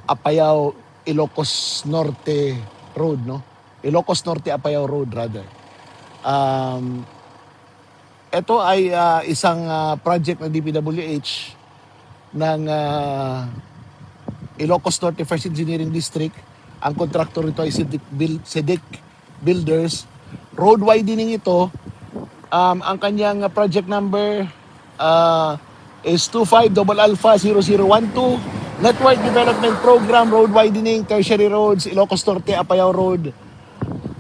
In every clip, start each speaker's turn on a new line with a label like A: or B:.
A: Apayao Ilocos Norte Road, no? Ilocos Norte Apayao Road rather. Ito ay isang project ng DPWH ng Ilocos Norte First Engineering District. Ang kontraktor ito ay Sedec Builders. Road widening ito. Ang kanyang project number is 25 Double Alpha 0012. Network Development Program, Road Widening, Tertiary Roads, Ilocos Norte, Apayao Road,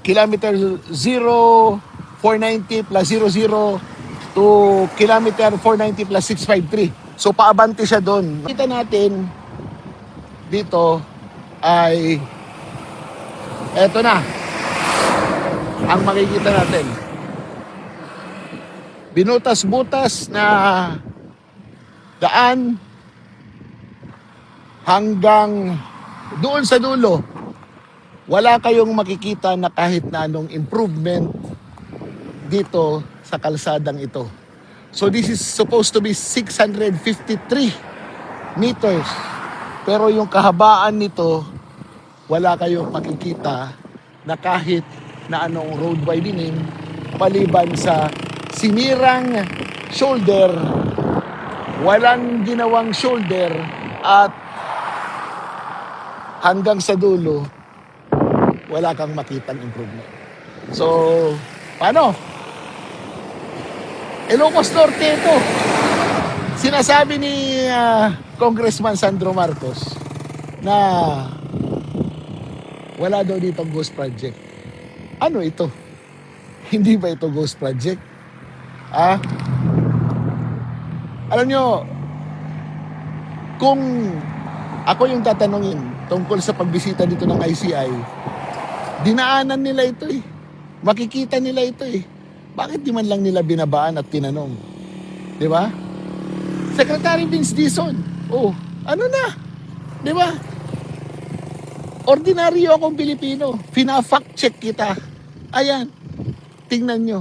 A: kilometer 490 plus 00 to kilometer 490 plus 653. So paabante siya doon. Kita natin dito ay eto na ang makikita natin. Binutas-butas na daan hanggang doon sa dulo. Wala kayong makikita na kahit na anong improvement dito sa kalsadang ito. So this is supposed to be 653 meters. Pero yung kahabaan nito, wala kayong makikita na kahit na anong road widening maliban sa sinirang shoulder, walang ginawang shoulder at hanggang sa dulo, wala kang makitang improvement. So, paano? Ilocos Norte ito. Sinasabi ni Congressman Sandro Marcos na wala daw dito ghost project. Ano ito? Hindi ba ito ghost project? Alam nyo, kung ako yung tatanungin tungkol sa pagbisita dito ng ICI, dinaanan nila ito eh. Makikita nila ito eh. Bakit di man lang nila binabaan at tinanong? Di ba? Secretary Vince Dizon, ano na? Di ba? Ordinaryo akong Pilipino. Fina-fact check kita. Ayan. Tingnan nyo.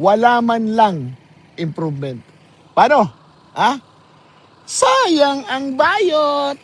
A: Wala man lang improvement. Paano? Sayang ang bayot.